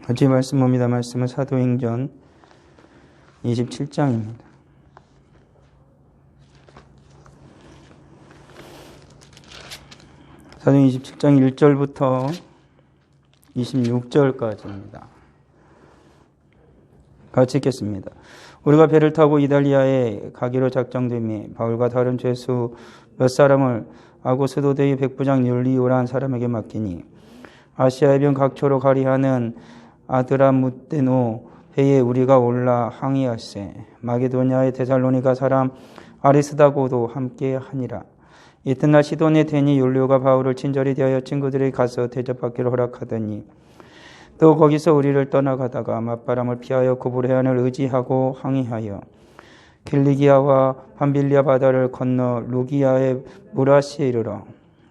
어제 말씀 봅니다. 말씀은 사도행전 27장입니다. 사도행전 27장 1절부터 26절까지입니다. 같이 읽겠습니다. 우리가 배를 타고 이달리아에 가기로 작정됨이 바울과 다른 죄수 몇 사람을 아고스도대의 백부장 율리오라는 사람에게 맡기니 아시아 해변 각초로 가리하는 아드라무테노 배에 우리가 올라 항해하세 마게도냐의 데살로니가 사람 아리스다고도 함께 하니라. 이튿날 시돈에 대니 율리오가 바울을 친절히 대하여 친구들에게 가서 대접받기를 허락하더니 또 거기서 우리를 떠나가다가 맞바람을 피하여 구불 해안을 의지하고 항해하여 길리기아와 밤빌리아 바다를 건너 루기아의 무라시에 이르러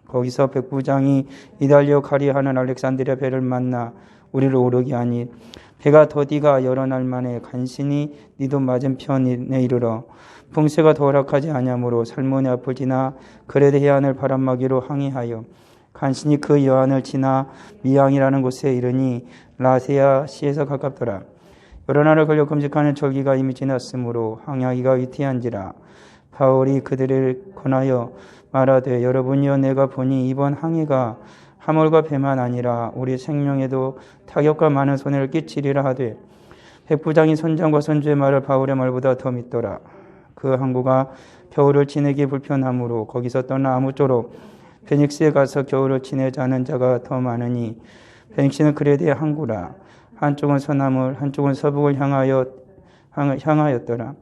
거기서 백부장이 이달리오 가리하는 알렉산드리아 배를 만나 우리를 오르게 하니 배가 더디가 여러 날 만에 간신히 니도 맞은편에 이르러 풍세가 더 허락하지 아니하므로 살몬의 앞을 지나 그레데 해안을 바람막이로 항해하여 간신히 그 여안을 지나 미항이라는 곳에 이르니 라세아 시에서 가깝더라. 여러 날을 걸려 금식하는 절기가 이미 지났으므로 항해하기가 위태한지라. 바울이 그들을 권하여 말하되 여러분이여 내가 보니 이번 항해가 화물과 배만 아니라 우리 생명에도 타격과 많은 손해를 끼치리라 하되 백부장이 선장과 선주의 말을 바울의 말보다 더 믿더라. 그 항구가 겨울을 지내기 불편하므로 거기서 떠나 아무쪼록 베닉스에 가서 겨울을 지내자는 자가 더 많으니 베닉스는 그레데의 항구라. 한쪽은 서남을 한쪽은 서북을 향하였더라.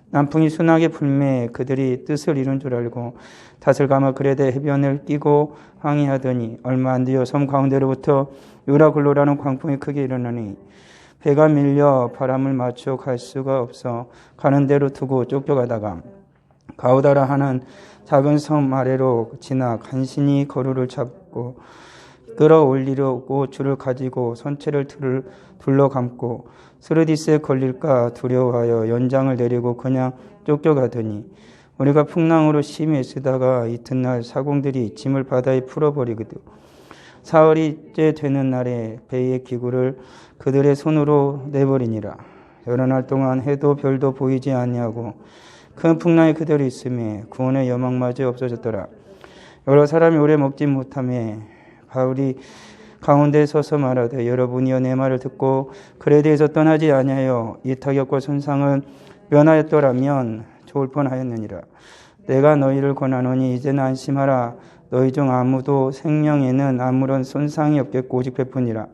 남풍이 순하게 불매 그들이 뜻을 이룬 줄 알고 닷을 감아 그레데 해변을 끼고 항해하더니 얼마 안 되어 섬 가운데로부터 유라굴로라는 광풍이 크게 일어나니 배가 밀려 바람을 맞춰 갈 수가 없어 가는 대로 두고 쫓겨가다가 가우다라 하는 작은 섬 아래로 지나 간신히 거루를 잡고 끌어올리려고 줄을 가지고 선체를 둘러감고 스르디스에 걸릴까 두려워하여 연장을 내리고 그냥 쫓겨가더니 우리가 풍랑으로 심히 애쓰다가 이튿날 사공들이 짐을 바다에 풀어버리거든 사흘이째 되는 날에 배의 기구를 그들의 손으로 내버리니라. 여러 날 동안 해도 별도 보이지 아니하고 큰 풍랑이 그대로 있음에 구원의 여망마저 없어졌더라. 여러 사람이 오래 먹지 못하며 바울이 가운데에 서서 말하되 여러분이여 내 말을 듣고 그레데에서 떠나지 아니하여 이 타격과 손상을 면하였더라면 좋을 뻔하였느니라. 내가 너희를 권하노니 이제는 안심하라. 너희 중 아무도 생명에는 아무런 손상이 없겠고 오직 배뿐이라.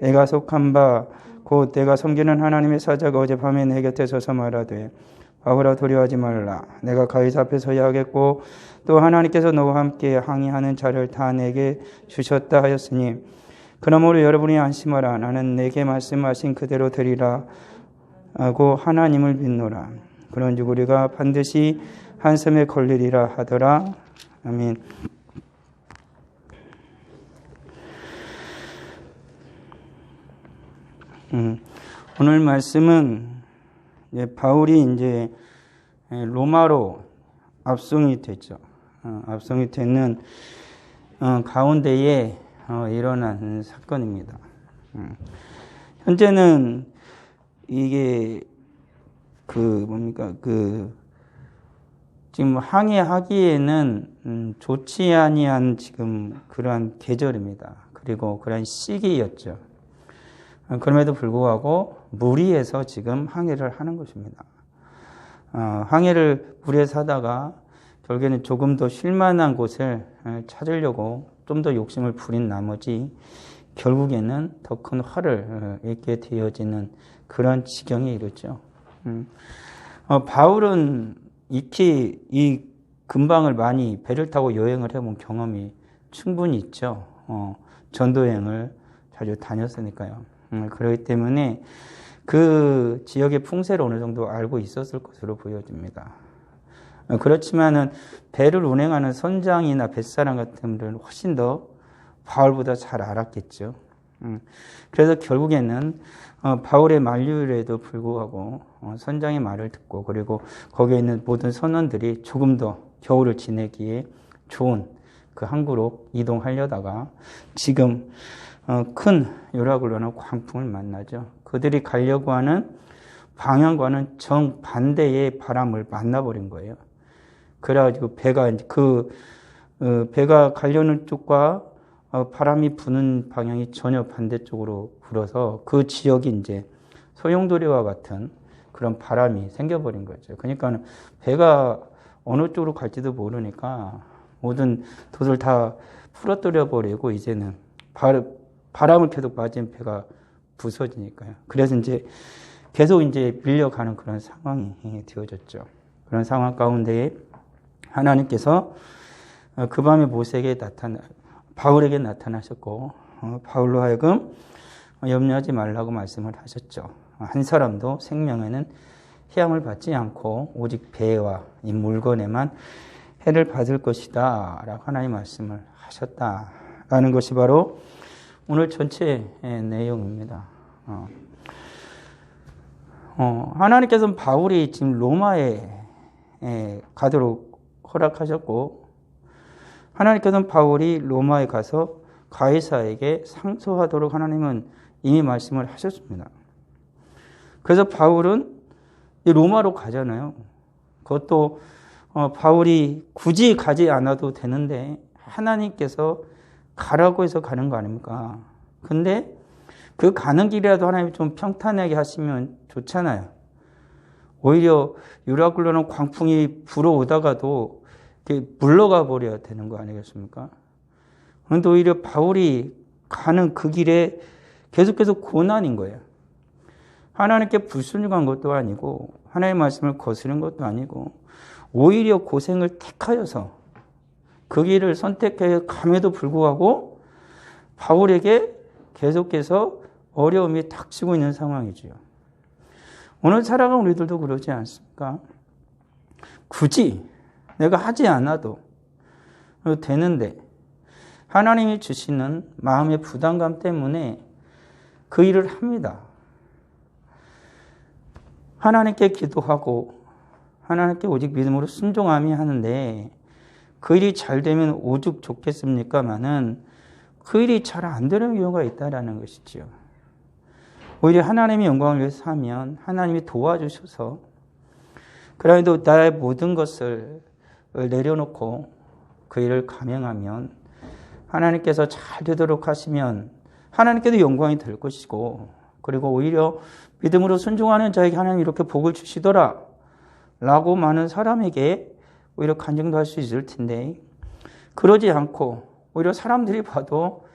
내가 속한 바 곧 내가 섬기는 하나님의 사자가 어젯밤에 내 곁에 서서 말하되 바울아 두려워하지 말라. 내가 가이사 앞에 서야 하겠고 또 하나님께서 너와 함께 항해하는 자를 다 내게 주셨다 하였으니 그러므로 여러분이 안심하라. 나는 내게 말씀하신 그대로 되리라 하고 하나님을 믿노라. 그런즉 우리가 반드시 한 섬에 걸리리라 하더라. 아멘. 오늘 말씀은 바울이 이제 로마로 압송이 됐죠. 압송이 되는 가운데에 일어난 사건입니다. 현재는 이게 지금 항해하기에는 좋지 아니한 지금 그러한 계절입니다. 그리고 그러한 시기였죠. 그럼에도 불구하고 무리해서 지금 항해를 하는 것입니다. 항해를 무리해서 하다가 결국에는 조금 더 쉴만한 곳을 찾으려고 좀 더 욕심을 부린 나머지 결국에는 더 큰 화를 입게 되어지는 그런 지경에 이르죠. 바울은 익히 이 근방을 많이 배를 타고 여행을 해본 경험이 충분히 있죠. 전도여행을 자주 다녔으니까요. 그렇기 때문에 그 지역의 풍세를 어느 정도 알고 있었을 것으로 보여집니다. 그렇지만은 배를 운행하는 선장이나 뱃사람 같은 분들은 훨씬 더 바울보다 잘 알았겠죠. 그래서 결국에는 바울의 만류에도 불구하고 선장의 말을 듣고 그리고 거기에 있는 모든 선원들이 조금 더 겨울을 지내기에 좋은 그 항구로 이동하려다가 지금 큰 유라굴로라는 광풍을 만나죠. 그들이 가려고 하는 방향과는 정반대의 바람을 만나버린 거예요. 그래가지고 배가 가려는 쪽과 바람이 부는 방향이 전혀 반대쪽으로 불어서 그 지역이 이제 소용돌이와 같은 그런 바람이 생겨버린 거죠. 그러니까 배가 어느 쪽으로 갈지도 모르니까 모든 돛을 다 풀어뜨려 버리고 이제는 바람을 계속 맞은 배가 부서지니까요. 그래서 이제 계속 이제 밀려가는 그런 상황이 되어졌죠. 그런 상황 가운데에 하나님께서 그 밤에 바울에게 나타나셨고 바울로 하여금 염려하지 말라고 말씀을 하셨죠. 한 사람도 생명에는 해함을 받지 않고 오직 배와 이 물건에만 해를 받을 것이다 라고 하나님 말씀을 하셨다라는 것이 바로 오늘 전체 내용입니다. 하나님께서는 바울이 지금 로마에 가도록 허락하셨고 하나님께서는 바울이 로마에 가서 가이사에게 상소하도록 하나님은 이미 말씀을 하셨습니다. 그래서 바울은 로마로 가잖아요. 그것도 바울이 굳이 가지 않아도 되는데 하나님께서 가라고 해서 가는 거 아닙니까? 근데 그 가는 길이라도 하나님이 좀 평탄하게 하시면 좋잖아요. 오히려 유라굴로는 광풍이 불어오다가도 물러가 버려야 되는 거 아니겠습니까? 그런데 오히려 바울이 가는 그 길에 계속해서 고난인 거예요. 하나님께 불순종한 것도 아니고 하나님의 말씀을 거스른 것도 아니고 오히려 고생을 택하여서 그 길을 선택해 감에도 불구하고 바울에게 계속해서 어려움이 닥치고 있는 상황이지요. 오늘 살아가는 우리들도 그러지 않습니까? 굳이 내가 하지 않아도 되는데 하나님이 주시는 마음의 부담감 때문에 그 일을 합니다. 하나님께 기도하고 하나님께 오직 믿음으로 순종하며 하는데 그 일이 잘 되면 오죽 좋겠습니까마는 그 일이 잘 안 되는 경우가 있다라는 것이지요. 오히려 하나님의 영광을 위해서 하면 하나님이 도와주셔서 그래도 나의 모든 것을 내려놓고 그 일을 감행하면 하나님께서 잘 되도록 하시면 하나님께도 영광이 될 것이고 그리고 오히려 믿음으로 순종하는 자에게 하나님이 이렇게 복을 주시더라 라고 많은 사람에게 오히려 간증도 할 수 있을 텐데 그러지 않고 오히려 사람들이 봐도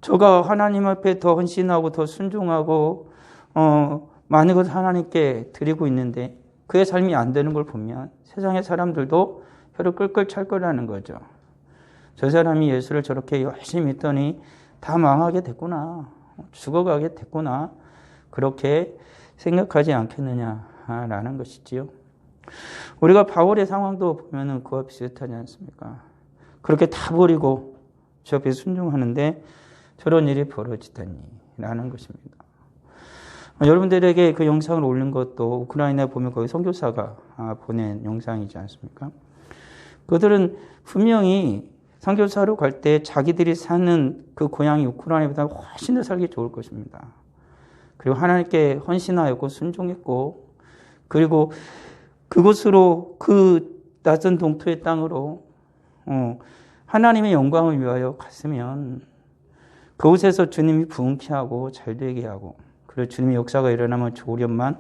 저가 하나님 앞에 더 헌신하고 더 순종하고 많은 것을 하나님께 드리고 있는데 그의 삶이 안 되는 걸 보면 세상의 사람들도 혀를 끌끌 찰 거라는 거죠. 저 사람이 예수를 저렇게 열심히 믿더니 다 망하게 됐구나. 죽어가게 됐구나. 그렇게 생각하지 않겠느냐라는 것이지요. 우리가 바울의 상황도 보면은 그와 비슷하지 않습니까? 그렇게 다 버리고 저 앞에 순종하는데 저런 일이 벌어지다니라는 것입니다. 여러분들에게 그 영상을 올린 것도 우크라이나에 보면 거기 선교사가 보낸 영상이지 않습니까? 그들은 분명히 선교사로 갈 때 자기들이 사는 그 고향이 우크라이나보다 훨씬 더 살기 좋을 것입니다. 그리고 하나님께 헌신하였고 순종했고 그리고 그곳으로 그 낯선 동토의 땅으로 하나님의 영광을 위하여 갔으면 그곳에서 주님이 부흥케 하고 잘되게 하고 그리고 주님의 역사가 일어나면 좋으련만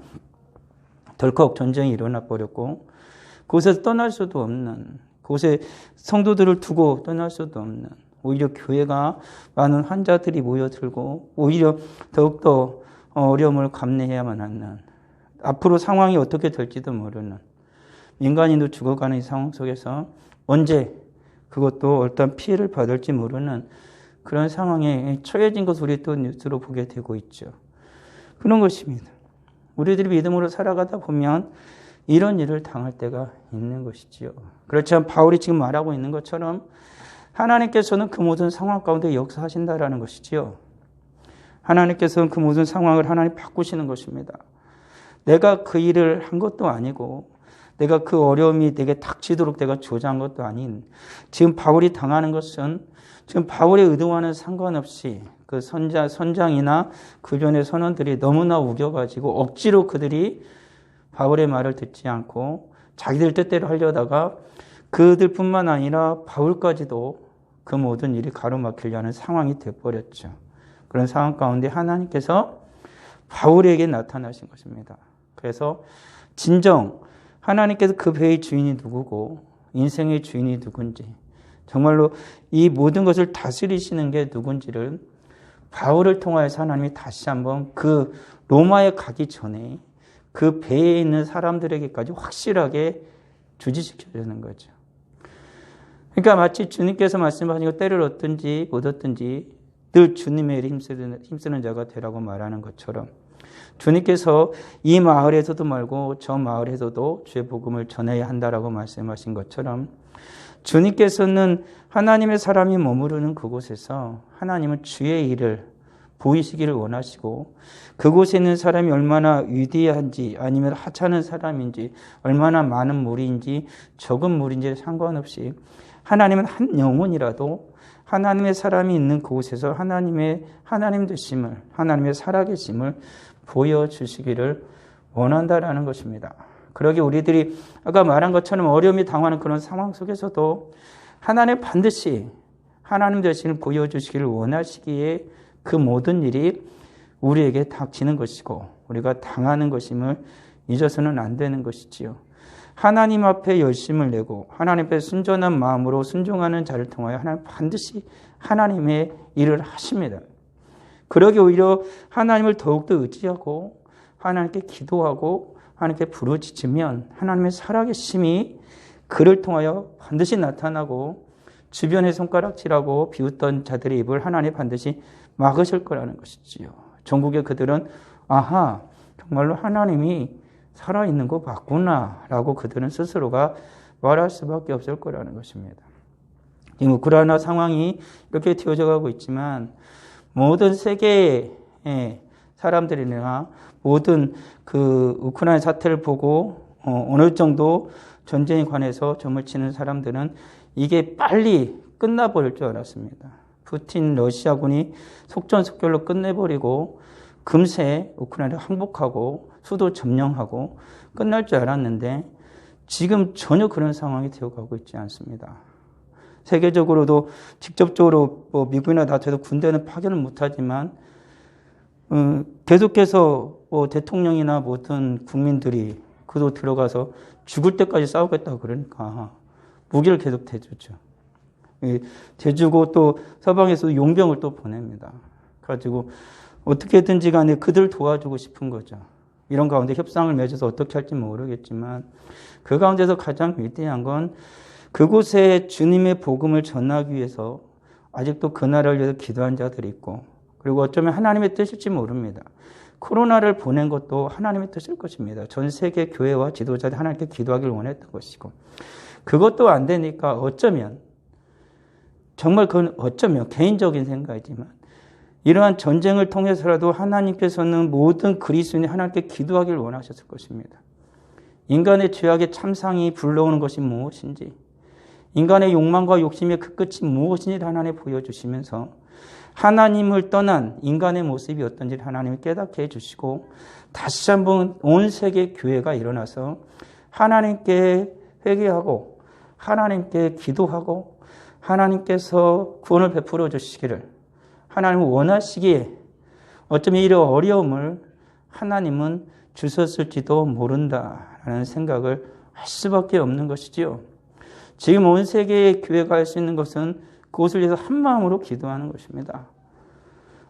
덜컥 전쟁이 일어나 버렸고 그곳에서 떠날 수도 없는 그곳에 성도들을 두고 떠날 수도 없는 오히려 교회가 많은 환자들이 모여들고 오히려 더욱더 어려움을 감내해야만 하는 앞으로 상황이 어떻게 될지도 모르는 민간인도 죽어가는 이 상황 속에서 언제 그것도 어떤 피해를 받을지 모르는 그런 상황에 처해진 것을 우리 또 뉴스로 보게 되고 있죠. 그런 것입니다. 우리들이 믿음으로 살아가다 보면 이런 일을 당할 때가 있는 것이지요. 그렇지만 바울이 지금 말하고 있는 것처럼 하나님께서는 그 모든 상황 가운데 역사하신다라는 것이지요. 하나님께서는 그 모든 상황을 하나님 바꾸시는 것입니다. 내가 그 일을 한 것도 아니고 내가 그 어려움이 내게 닥치도록 내가 조장한 것도 아닌 지금 바울이 당하는 것은 지금 바울의 의도와는 상관없이 그 그 선장이나 그전의 선원들이 너무나 우겨가지고 억지로 그들이 바울의 말을 듣지 않고 자기들 뜻대로 하려다가 그들뿐만 아니라 바울까지도 그 모든 일이 가로막히려 하는 상황이 되어버렸죠. 그런 상황 가운데 하나님께서 바울에게 나타나신 것입니다. 그래서 진정 하나님께서 그 배의 주인이 누구고 인생의 주인이 누군지, 정말로 이 모든 것을 다스리시는 게 누군지를 바울을 통하여서 하나님이 다시 한번 그 로마에 가기 전에 그 배에 있는 사람들에게까지 확실하게 주지시켜주는 거죠. 그러니까 마치 주님께서 말씀하신 것, 때를 얻든지 못 얻든지 늘 주님의 일에 힘쓰는 자가 되라고 말하는 것처럼, 주님께서 이 마을에서도 말고 저 마을에서도 주의 복음을 전해야 한다라고 말씀하신 것처럼, 주님께서는 하나님의 사람이 머무르는 그곳에서 하나님은 주의 일을 보이시기를 원하시고, 그곳에 있는 사람이 얼마나 위대한지 아니면 하찮은 사람인지, 얼마나 많은 무리인지 적은 무리인지 상관없이 하나님은 한 영혼이라도 하나님의 사람이 있는 그곳에서 하나님 되심을, 하나님의 살아계심을 보여주시기를 원한다라는 것입니다. 그러기 우리들이 아까 말한 것처럼 어려움이 당하는 그런 상황 속에서도 하나님 반드시 하나님 되심을 보여주시기를 원하시기에 그 모든 일이 우리에게 닥치는 것이고 우리가 당하는 것임을 잊어서는 안 되는 것이지요. 하나님 앞에 열심을 내고 하나님 앞에 순전한 마음으로 순종하는 자를 통하여 하나님 반드시 하나님의 일을 하십니다. 그러기 오히려 하나님을 더욱더 의지하고 하나님께 기도하고 하나님께 부르짖으면 하나님의 살아계심이 그를 통하여 반드시 나타나고 주변에 손가락질하고 비웃던 자들의 입을 하나님 반드시 막으실 거라는 것이지요. 전국의 그들은 아하, 정말로 하나님이 살아있는 거 맞구나 라고 그들은 스스로가 말할 수밖에 없을 거라는 것입니다. 지금 우크라이나 상황이 이렇게 튀어져 가고 있지만 모든 세계의 사람들이나 모든 그 우크라이나 사태를 보고 어느 정도 전쟁에 관해서 점을 치는 사람들은 이게 빨리 끝나버릴 줄 알았습니다. 푸틴 러시아군이 속전속결로 끝내버리고 금세 우크라이나를 항복하고 수도 점령하고 끝날 줄 알았는데 지금 전혀 그런 상황이 되어가고 있지 않습니다. 세계적으로도 직접적으로 미국이나 나토에서 군대는 파견을 못하지만 계속해서 대통령이나 모든 국민들이 그도 들어가서 죽을 때까지 싸우겠다고 그러니까 무기를 계속 대주죠. 대주고 또 서방에서 용병을 또 보냅니다. 그래가지고 어떻게든지 간에 그들 도와주고 싶은 거죠. 이런 가운데 협상을 맺어서 어떻게 할지 모르겠지만 그 가운데서 가장 위대한 건 그곳에 주님의 복음을 전하기 위해서 아직도 그 나라를 위해서 기도한 자들이 있고, 그리고 어쩌면 하나님의 뜻일지 모릅니다. 코로나를 보낸 것도 하나님의 뜻일 것입니다. 전 세계 교회와 지도자들이 하나님께 기도하기를 원했던 것이고, 그것도 안 되니까 어쩌면, 정말 그건 어쩌면 개인적인 생각이지만 이러한 전쟁을 통해서라도 하나님께서는 모든 그리스도인이 하나님께 기도하기를 원하셨을 것입니다. 인간의 죄악의 참상이 불러오는 것이 무엇인지, 인간의 욕망과 욕심의 그 끝이 무엇인지 하나님 보여주시면서 하나님을 떠난 인간의 모습이 어떤지를 하나님이 깨닫게 해주시고 다시 한번 온 세계 교회가 일어나서 하나님께 회개하고 하나님께 기도하고 하나님께서 구원을 베풀어 주시기를 하나님은 원하시기에 어쩌면 이런 어려움을 하나님은 주셨을지도 모른다라는 생각을 할 수밖에 없는 것이지요. 지금 온 세계의 교회가 할 수 있는 것은 그것을 위해서 한 마음으로 기도하는 것입니다.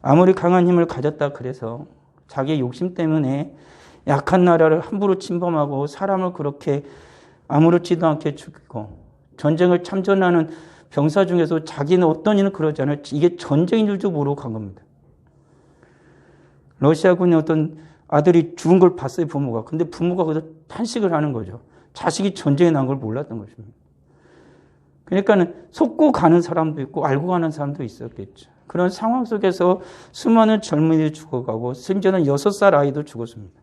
아무리 강한 힘을 가졌다 그래서 자기의 욕심 때문에 약한 나라를 함부로 침범하고 사람을 그렇게 아무렇지도 않게 죽이고 전쟁을 참전하는 병사 중에서 자기는 어떤 일은 그러지 않아요. 이게 전쟁인 줄도 모르고 간 겁니다. 러시아군의 어떤 아들이 죽은 걸 봤어요, 부모가. 근데 부모가 거기서 탄식을 하는 거죠. 자식이 전쟁에 난 걸 몰랐던 것입니다. 그러니까는 속고 가는 사람도 있고 알고 가는 사람도 있었겠죠. 그런 상황 속에서 수많은 젊은이들이 죽어가고 심지어는 6살 아이도 죽었습니다.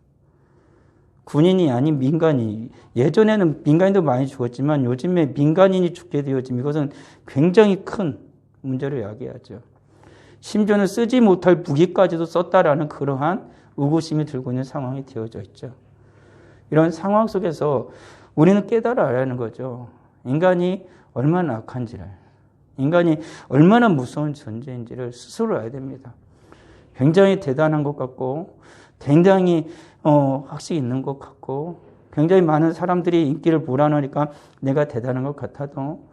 군인이 아닌 민간인. 예전에는 민간인도 많이 죽었지만 요즘에 민간인이 죽게 되어지면 이것은 굉장히 큰 문제를 야기하죠. 심지어는 쓰지 못할 무기까지도 썼다라는 그러한 의구심이 들고 있는 상황이 되어져 있죠. 이런 상황 속에서 우리는 깨달아야 하는 거죠. 인간이 얼마나 악한지를, 인간이 얼마나 무서운 존재인지를 스스로 알아야 됩니다. 굉장히 대단한 것 같고, 굉장히 학식이 있는 것 같고, 굉장히 많은 사람들이 인기를 몰아넣으니까 내가 대단한 것 같아도,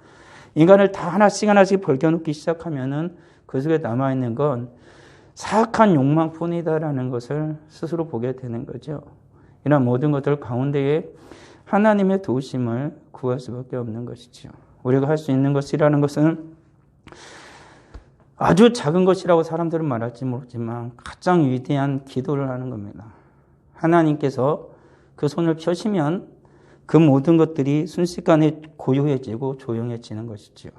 인간을 다 하나씩 벌겨놓기 시작하면은 그 속에 남아있는 건 사악한 욕망뿐이다라는 것을 스스로 보게 되는 거죠. 이런 모든 것들 가운데에 하나님의 도우심을 구할 수밖에 없는 것이죠. 우리가 할 수 있는 것이라는 것은 아주 작은 것이라고 사람들은 말할지 모르지만 가장 위대한 기도를 하는 겁니다. 하나님께서 그 손을 펴시면 그 모든 것들이 순식간에 고요해지고 조용해지는 것이지요.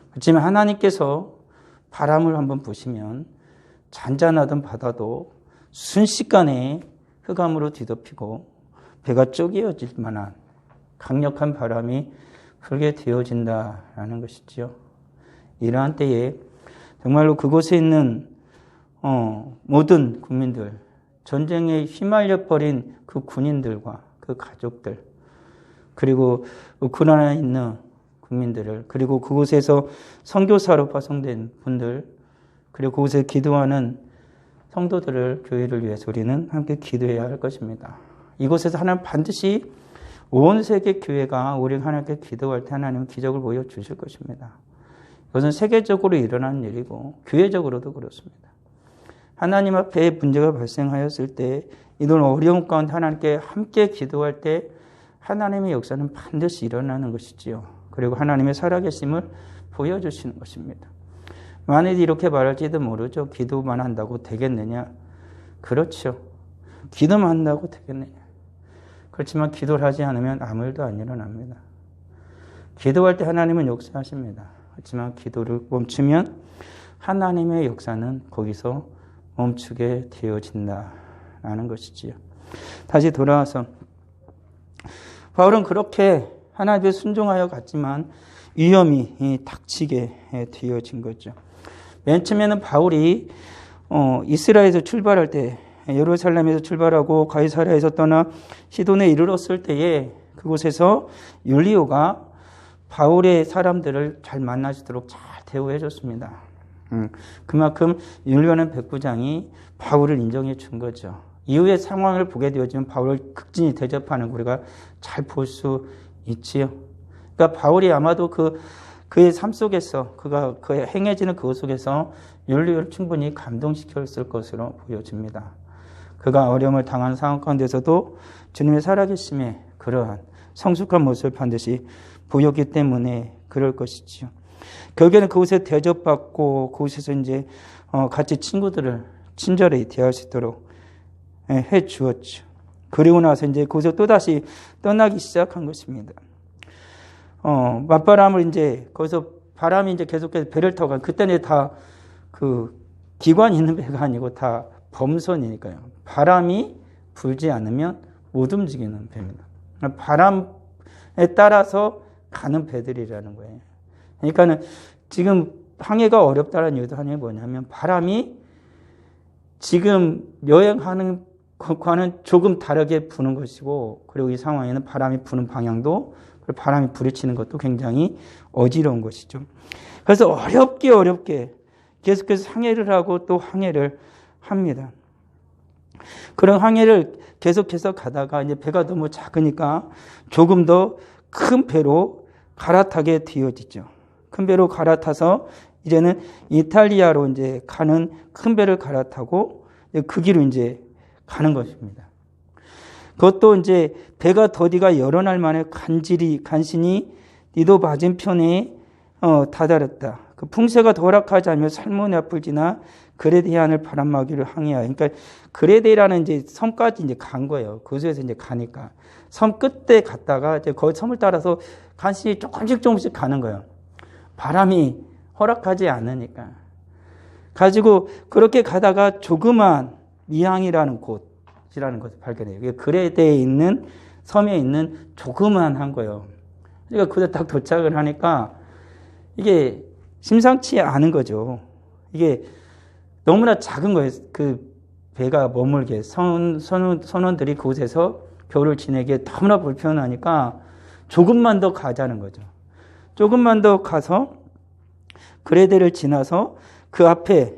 그렇지만 하나님께서 바람을 한번 부시면 잔잔하던 바다도 순식간에 흑암으로 뒤덮이고 배가 쪼개어질 만한 강력한 바람이 불게 되어진다라는 것이지요. 이러한 때에 정말로 그곳에 있는 모든 국민들, 전쟁에 휘말려 버린 그 군인들과 그 가족들, 그리고 우크라이나에 있는 국민들을, 그리고 그곳에서 선교사로 파송된 분들, 그리고 그곳에 기도하는 성도들을, 교회를 위해서 우리는 함께 기도해야 할 것입니다. 이곳에서 하나님 반드시 온 세계 교회가 우리 하나님께 기도할 때 하나님은 기적을 보여주실 것입니다. 이것은 세계적으로 일어나는 일이고 교회적으로도 그렇습니다. 하나님 앞에 문제가 발생하였을 때 이런 어려움 가운데 하나님께 함께 기도할 때 하나님의 역사는 반드시 일어나는 것이지요. 그리고 하나님의 살아계심을 보여주시는 것입니다. 만일 이렇게 말할지도 모르죠. 기도만 한다고 되겠느냐? 그렇죠. 기도만 한다고 되겠느냐? 그렇지만 기도를 하지 않으면 아무 일도 안 일어납니다. 기도할 때 하나님은 역사하십니다. 그렇지만 기도를 멈추면 하나님의 역사는 거기서 멈추게 되어진다라는 것이지요. 다시 돌아와서 바울은 그렇게 하나님께 순종하여 갔지만 위험이 닥치게 되어진 거죠. 맨 처음에는 바울이 이스라엘에서 출발할 때, 예루살렘에서 출발하고 가이사랴에서 떠나 시돈에 이르렀을 때에 그곳에서 율리오가 바울의 사람들을 잘 만나시도록 잘 대우해 줬습니다. 그만큼 율리오는 백부장이 바울을 인정해 준 거죠. 이후의 상황을 보게 되어지면 바울을 극진히 대접하는 우리가 잘 볼 수 있지요. 그러니까 바울이 아마도 그의 삶 속에서, 그가 행해지는 그것 속에서 율리오를 충분히 감동시켰을 것으로 보여집니다. 그가 어려움을 당한 상황 가운데서도 주님의 살아계심에 그러한 성숙한 모습을 반드시 보였기 때문에 그럴 것이지요. 결국에는 그곳에 대접받고 그곳에서 이제 같이 친구들을 친절히 대할 수 있도록 해 주었죠. 그리고 나서 이제 그곳에 또다시 떠나기 시작한 것입니다. 맞바람을 이제 거기서 바람이 이제 계속해서 배를 타고 가. 그때는 다 그 기관이 있는 배가 아니고 다 범선이니까요. 바람이 불지 않으면 못 움직이는 배입니다. 바람에 따라서 가는 배들이라는 거예요. 그러니까는 지금 항해가 어렵다는 이유도 하나가 뭐냐면 바람이 지금 여행하는 것과는 조금 다르게 부는 것이고, 그리고 이 상황에는 바람이 부는 방향도, 그리고 바람이 부딪히는 것도 굉장히 어지러운 것이죠. 그래서 어렵게 계속해서 항해를 하고 또 항해를 합니다. 그런 항해를 계속해서 가다가 이제 배가 너무 작으니까 조금 더 큰 배로 갈아타게 되어지죠. 큰 배로 갈아타서 이제는 이탈리아로 이제 가는 큰 배를 갈아타고 그 길로 이제 가는 것입니다. 그것도 이제 배가 더디가 여러 날 만에 간신히 니도 맞은편에 다다랐다. 그 풍세가 덜악하지 않으며 살몬의 앞을 지나 그레데안을 바람막이를 항해하여, 그러니까 그레데라는 이제 섬까지 이제 간 거예요. 그곳에서 이제 가니까 섬 끝에 갔다가 이제 거기 섬을 따라서 간신히 조금씩 가는 거예요. 바람이 허락하지 않으니까. 가지고 그렇게 가다가 조그만 미항이라는 곳이라는 것을 발견해요. 그레데에 있는 섬에 있는 조그만한 거예요. 그러니까 그때 딱 도착을 하니까 이게 심상치 않은 거죠. 이게 너무나 작은 거예요. 그 배가 머물게 선원들이 그곳에서 겨울을 지내기에 너무나 불편하니까 조금만 더 가자는 거죠. 조금만 더 가서 그레데를 지나서 그 앞에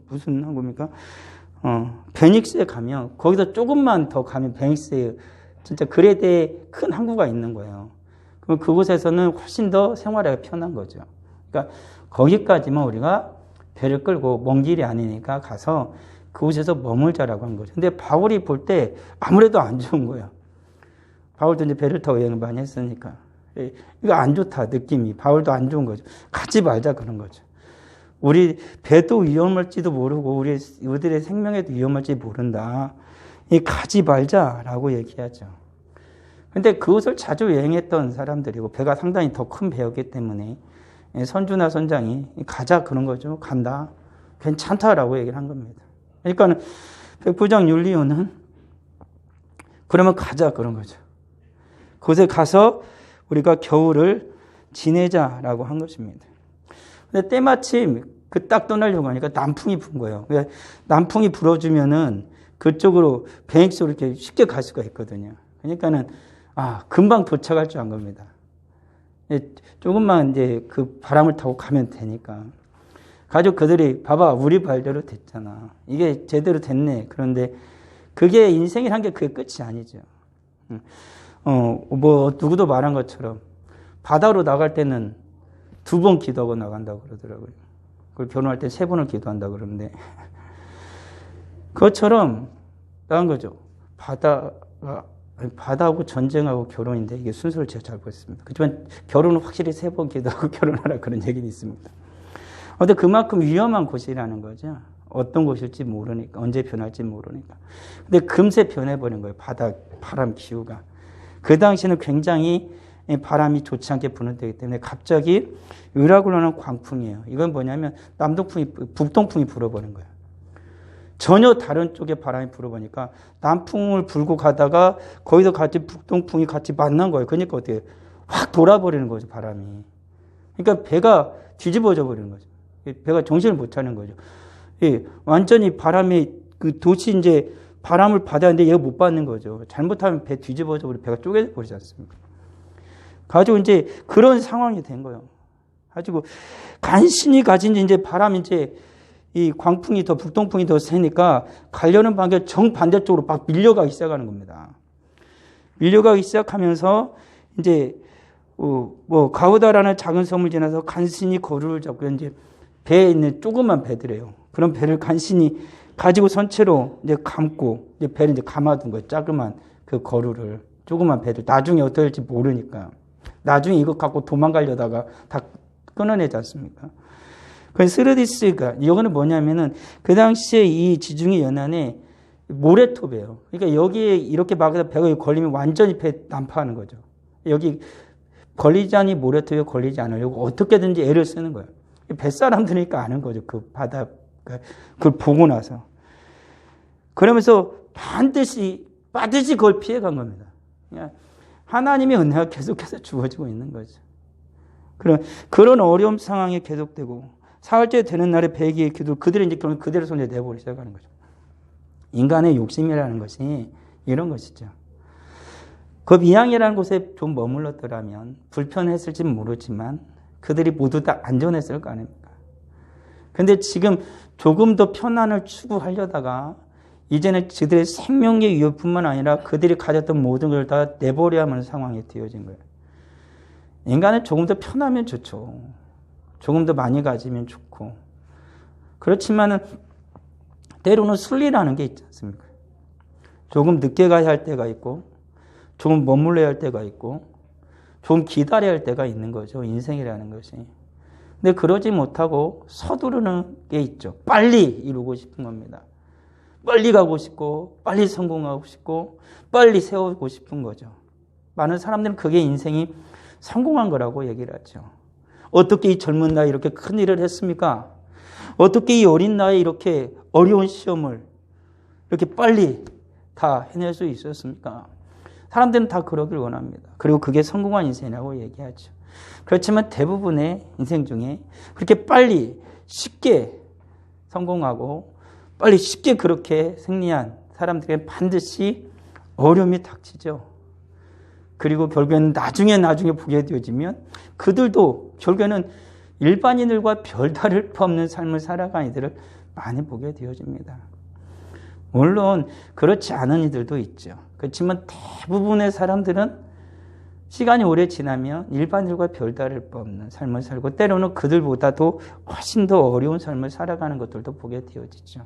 무슨 항구입니까? 베닉스에 가면 거기서 조금만 더 가면 베닉스에 진짜 그레데에 큰 항구가 있는 거예요. 그럼 그곳에서는 훨씬 더 생활하기 편한 거죠. 그러니까 거기까지만 우리가 배를 끌고 먼 길이 아니니까 가서 그곳에서 머물자라고 한 거죠. 근데 바울이 볼 때 아무래도 안 좋은 거예요. 바울도 이제 배를 타고 여행을 많이 했으니까. 이거 안 좋다, 느낌이. 바울도 안 좋은 거죠. 가지 말자, 그런 거죠. 우리 배도 위험할지도 모르고, 우리들의 생명에도 위험할지 모른다. 가지 말자라고 얘기하죠. 근데 그것을 자주 여행했던 사람들이고, 배가 상당히 더 큰 배였기 때문에, 선주나 선장이 가자, 그런 거죠. 간다. 괜찮다라고 얘기를 한 겁니다. 그러니까 백부장 율리오는 그러면 가자, 그런 거죠. 그곳에 가서 우리가 겨울을 지내자라고 한 것입니다. 근데 때마침 그 딱 떠나려고 하니까 남풍이 분 거예요. 남풍이 불어주면은 그쪽으로 베닉스로 이렇게 쉽게 갈 수가 있거든요. 그러니까는 금방 도착할 줄 안 겁니다. 조금만 이제 그 바람을 타고 가면 되니까. 가족 그들이 봐봐, 우리 발대로 됐잖아. 이게 제대로 됐네. 그런데 그게 인생이란 게 그게 끝이 아니죠. 누구도 말한 것처럼 바다로 나갈 때는 2번 기도하고 나간다고 그러더라고요. 그걸 결혼할 때 3번을 기도한다고 그러는데. 그것처럼 나간 거죠. 바다하고 전쟁하고 결혼인데 이게 순서를 제가 잘 보겠습니다. 그렇지만 결혼은 확실히 3번 기도하고 결혼하라 그런 얘기는 있습니다. 근데 그만큼 위험한 곳이라는 거죠. 어떤 곳일지 모르니까, 언제 변할지 모르니까. 근데 금세 변해버린 거예요. 바람 기후가. 그 당시에는 굉장히 바람이 좋지 않게 부는 때이기 때문에 갑자기 유락으로 오는 광풍이에요. 이건 뭐냐면 북동풍이 불어버린 거예요. 전혀 다른 쪽에 바람이 불어보니까 남풍을 불고 가다가 거기서 같이 북동풍이 같이 만난 거예요. 그러니까 어떻게 확 돌아버리는 거죠, 바람이. 그러니까 배가 뒤집어져 버리는 거죠. 배가 정신을 못 차리는 거죠. 완전히 바람이 그 도시 이제 바람을 받아야 하는데 얘가 못 받는 거죠. 잘못하면 배 뒤집어져 버리고 배가 쪼개져 버리지 않습니까? 가지고 이제 그런 상황이 된 거예요. 가지고 간신히 가진 이제 바람이 이제 이 광풍이 더 북동풍이 더 세니까 가려는 방향 정반대쪽으로 막 밀려가기 시작하는 겁니다. 밀려가기 시작하면서 이제 가우다라는 작은 섬을 지나서 간신히 거루를 잡고 이제 배에 있는 조그만 배들이에요. 그런 배를 간신히 가지고 선체로 이제 감고 이제 배를 이제 감아둔 거예요. 자그만 그 거루를 조그만 배들 나중에 어떻게 될지 모르니까 나중에 이거 갖고 도망가려다가 다 끊어내지 않습니까? 그 스르디스가 이거는 뭐냐면은 그 당시에 이 지중해 연안에 모래톱이에요. 그러니까 여기에 이렇게 막아서 배가 걸리면 완전히 배 난파하는 거죠. 여기 걸리지 않니 모래톱에 걸리지 않으려고 어떻게든지 애를 쓰는 거예요. 뱃사람들이니까 아는 거죠. 그 바다 그걸 보고 나서 그러면서 반드시 그걸 피해간 겁니다. 하나님의 은혜가 계속해서 주어지고 있는 거죠. 그런 어려움 상황이 계속되고 사흘째 되는 날에 배기의 기도 그들이 이제 결국 그대로 손에 내버리기 시작하는 거죠. 인간의 욕심이라는 것이 이런 것이죠. 그 미양이라는 곳에 좀 머물렀더라면 불편했을지는 모르지만 그들이 모두 다 안전했을 거 아닙니까? 근데 지금 조금 더 편안을 추구하려다가 이제는 그들의 생명의 위협뿐만 아니라 그들이 가졌던 모든 걸 다 내버려야 하는 상황이 되어진 거예요. 인간은 조금 더 편하면 좋죠. 조금 더 많이 가지면 좋고. 그렇지만은 때로는 순리라는 게 있지 않습니까? 조금 늦게 가야 할 때가 있고, 조금 머물러야 할 때가 있고, 좀 기다려야 할 때가 있는 거죠. 인생이라는 것이. 근데 그러지 못하고 서두르는 게 있죠. 빨리 이루고 싶은 겁니다. 빨리 가고 싶고, 빨리 성공하고 싶고, 빨리 세우고 싶은 거죠. 많은 사람들은 그게 인생이 성공한 거라고 얘기를 하죠. 어떻게 이 젊은 나이에 이렇게 큰 일을 했습니까? 어떻게 이 어린 나이에 이렇게 어려운 시험을 이렇게 빨리 다 해낼 수 있었습니까? 사람들은 다 그러길 원합니다. 그리고 그게 성공한 인생이라고 얘기하죠. 그렇지만 대부분의 인생 중에 그렇게 빨리 쉽게 성공하고 빨리 쉽게 그렇게 승리한 사람들에게 반드시 어려움이 닥치죠. 그리고 결국에는 나중에 보게 되어지면 그들도 결국에는 일반인들과 별다를 바 없는 삶을 살아가는 이들을 많이 보게 되어집니다. 물론 그렇지 않은 이들도 있죠. 그렇지만 대부분의 사람들은 시간이 오래 지나면 일반인들과 별다를 바 없는 삶을 살고 때로는 그들보다도 훨씬 더 어려운 삶을 살아가는 것들도 보게 되어지죠.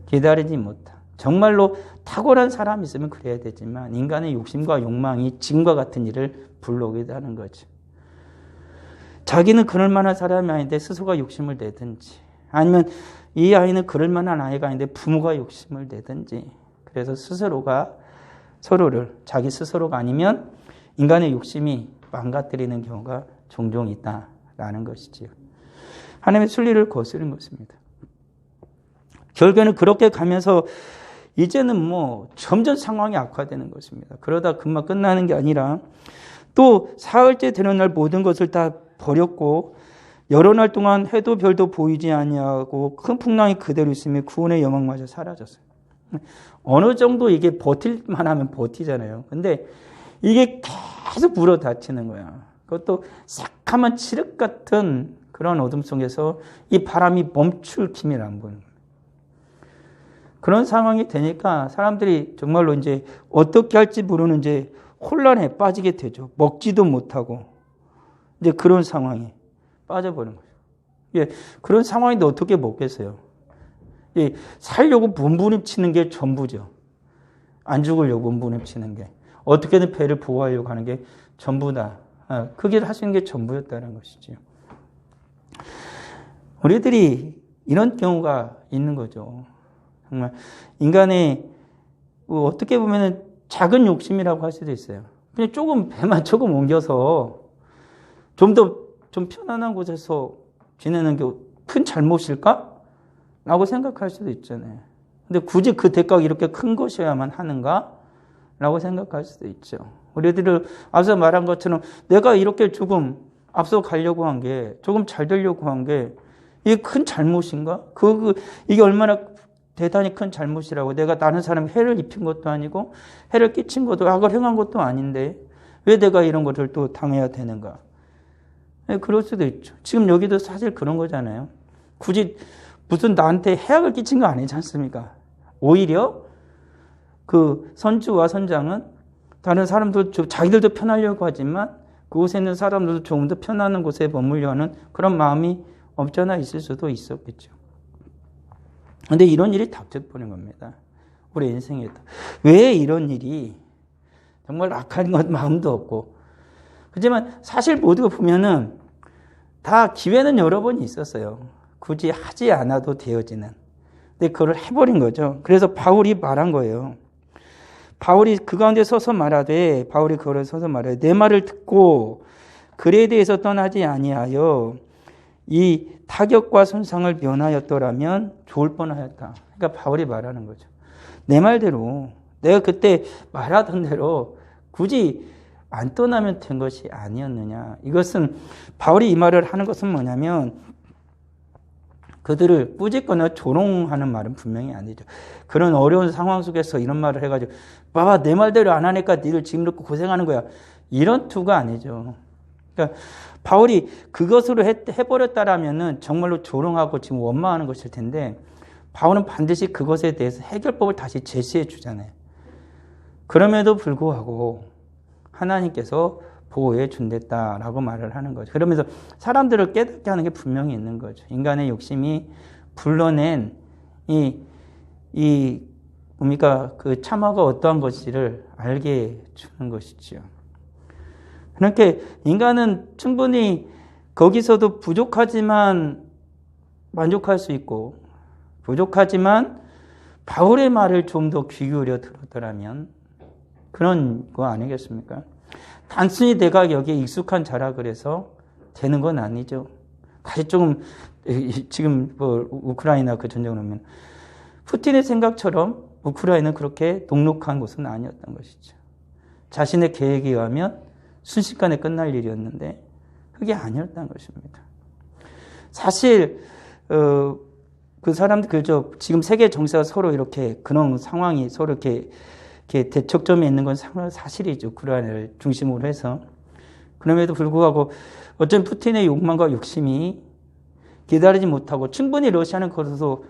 기다리지 못한 정말로 탁월한 사람이 있으면 그래야 되지만 인간의 욕심과 욕망이 지금과 같은 일을 불러오기도 하는 거죠. 자기는 그럴 만한 사람이 아닌데 스스로가 욕심을 내든지 아니면 이 아이는 그럴 만한 아이가 아닌데 부모가 욕심을 내든지 그래서 스스로가 서로를 자기 스스로가 아니면 인간의 욕심이 망가뜨리는 경우가 종종 있다라는 것이지요. 하나님의 순리를 거스른 것입니다. 결국에는 그렇게 가면서 이제는 점점 상황이 악화되는 것입니다. 그러다 금방 끝나는 게 아니라 또 사흘째 되는 날 모든 것을 다 버렸고 여러 날 동안 해도 별도 보이지 아니하고 큰 풍랑이 그대로 있으며 구원의 영광마저 사라졌어요. 어느 정도 이게 버틸만 하면 버티잖아요. 근데 이게 계속 불어닥치는 거야. 그것도 새카만 칠흑 같은 그런 어둠 속에서 이 바람이 멈출 기미를 안 보는 거예요. 그런 상황이 되니까 사람들이 정말로 이제 어떻게 할지 모르는 이제 혼란에 빠지게 되죠. 먹지도 못하고 이제 그런 상황에 빠져버린 거죠. 예, 그런 상황인데 어떻게 먹겠어요? 예, 살려고 몸부림치는 게 전부죠. 안 죽으려고 몸부림치는 게. 어떻게든 배를 보호하려고 하는 게 전부다. 그게 할 수 있는 게 전부였다는 것이죠. 우리들이 이런 경우가 있는 거죠. 정말 인간의 어떻게 보면 작은 욕심이라고 할 수도 있어요. 그냥 조금 배만 조금 옮겨서 좀 편안한 곳에서 지내는 게 큰 잘못일까? 라고 생각할 수도 있잖아요. 근데 굳이 그 대가가 이렇게 큰 것이어야만 하는가? 라고 생각할 수도 있죠. 우리들을 앞서 말한 것처럼 내가 이렇게 조금 앞서 가려고 한 게 조금 잘 되려고 한 게 이게 큰 잘못인가? 이게 얼마나 대단히 큰 잘못이라고 내가 다른 사람에 해를 입힌 것도 아니고 해를 끼친 것도 악을 행한 것도 아닌데 왜 내가 이런 것을 또 당해야 되는가? 네, 그럴 수도 있죠. 지금 여기도 사실 그런 거잖아요. 굳이 무슨 나한테 해악을 끼친 거 아니지 않습니까? 오히려 그 선주와 선장은 다른 사람들 자기들도 편하려고 하지만 그곳에 있는 사람들도 조금 더 편안한 곳에 머물려 하는 그런 마음이 없잖아 있을 수도 있었겠죠. 그런데 이런 일이 닥쳐버린 겁니다. 우리 인생에도. 왜 이런 일이 정말 악한 것 마음도 없고 하지만 사실 모두가 보면은 다 기회는 여러 번 있었어요. 굳이 하지 않아도 되어지는. 근데 그걸 해버린 거죠. 그래서 바울이 말한 거예요. 바울이 그 가운데 서서 말하되 내 말을 듣고 글에 대해서 떠나지 아니하여 이 타격과 손상을 면하였더라면 좋을 뻔하였다. 그러니까 바울이 말하는 거죠. 내 말대로 내가 그때 말하던 대로 굳이 안 떠나면 된 것이 아니었느냐. 이것은 바울이 이 말을 하는 것은 뭐냐면 그들을 꾸짖거나 조롱하는 말은 분명히 아니죠. 그런 어려운 상황 속에서 이런 말을 해가지고 봐봐 내 말대로 안 하니까 니들 지금 이렇게 고생하는 거야. 이런 투가 아니죠. 그러니까 바울이 그것으로 해버렸다라면은 정말로 조롱하고 지금 원망하는 것일 텐데 바울은 반드시 그것에 대해서 해결법을 다시 제시해 주잖아요. 그럼에도 불구하고 하나님께서 보호해 준댔다라고 말을 하는 거죠. 그러면서 사람들을 깨닫게 하는 게 분명히 있는 거죠. 인간의 욕심이 불러낸 뭡니까? 그 참화가 어떠한 것인지를 알게 주는 것이지요. 그러니까 인간은 충분히 거기서도 부족하지만 만족할 수 있고 부족하지만 바울의 말을 좀 더 귀 기울여 들었더라면 그런 거 아니겠습니까? 단순히 내가 여기에 익숙한 자라 그래서 되는 건 아니죠. 다시 조금 지금 우크라이나 그 전쟁을 보면 푸틴의 생각처럼 우크라이나는 그렇게 녹록한 곳은 아니었던 것이죠. 자신의 계획에 의하면 순식간에 끝날 일이었는데 그게 아니었던 것입니다. 사실 그 사람들 그저 지금 세계 정세가 서로 이렇게 그런 상황이 서로 이렇게 대척점에 있는 건 사실이죠. 우크라이나를 중심으로 해서. 그럼에도 불구하고 어쩐 푸틴의 욕망과 욕심이 기다리지 못하고 충분히 러시아는 걸어서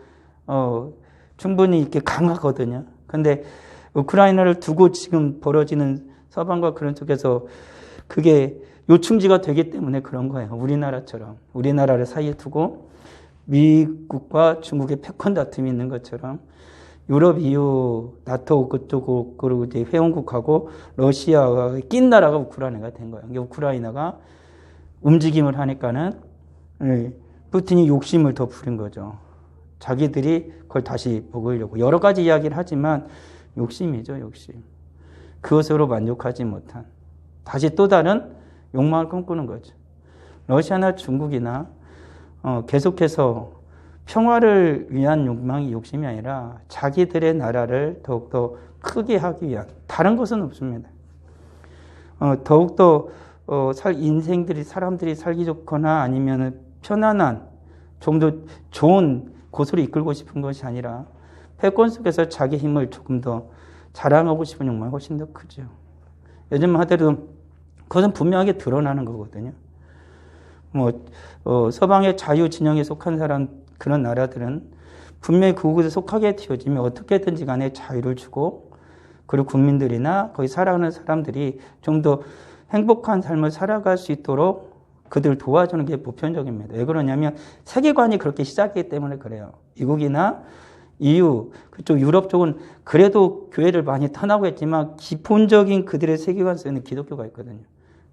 충분히 이렇게 강하거든요. 근데 우크라이나를 두고 지금 벌어지는 서방과 그런 쪽에서 그게 요충지가 되기 때문에 그런 거예요. 우리나라처럼. 우리나라를 사이에 두고 미국과 중국의 패권 다툼이 있는 것처럼 유럽, EU, 나토 그쪽, 그리고 이제 회원국하고 러시아가 낀 나라가 우크라이나가 된 거예요. 우크라이나가 움직임을 하니까는 푸틴이 욕심을 더 부린 거죠. 자기들이 그걸 다시 먹으려고. 여러 가지 이야기를 하지만 욕심이죠, 욕심. 그것으로 만족하지 못한. 다시 또 다른 욕망을 꿈꾸는 거죠. 러시아나 중국이나 계속해서 평화를 위한 욕망이 욕심이 아니라 자기들의 나라를 더욱더 크게 하기 위한 다른 것은 없습니다. 더욱더 사람들이 살기 좋거나 아니면 편안한 좀 더 좋은 곳으로 이끌고 싶은 것이 아니라 패권 속에서 자기 힘을 조금 더 자랑하고 싶은 욕망이 훨씬 더 크죠. 요즘 하더라도 그것은 분명하게 드러나는 거거든요. 서방의 자유 진영에 속한 사람, 그런 나라들은 분명히 그곳에 속하게 되어지면 어떻게든지 간에 자유를 주고, 그리고 국민들이나 거기 살아가는 사람들이 좀 더 행복한 삶을 살아갈 수 있도록 그들 도와주는 게 보편적입니다. 왜 그러냐면 세계관이 그렇게 시작이기 때문에 그래요. 미국이나 EU, 그쪽 유럽 쪽은 그래도 교회를 많이 탄하고 했지만 기본적인 그들의 세계관 속에는 기독교가 있거든요.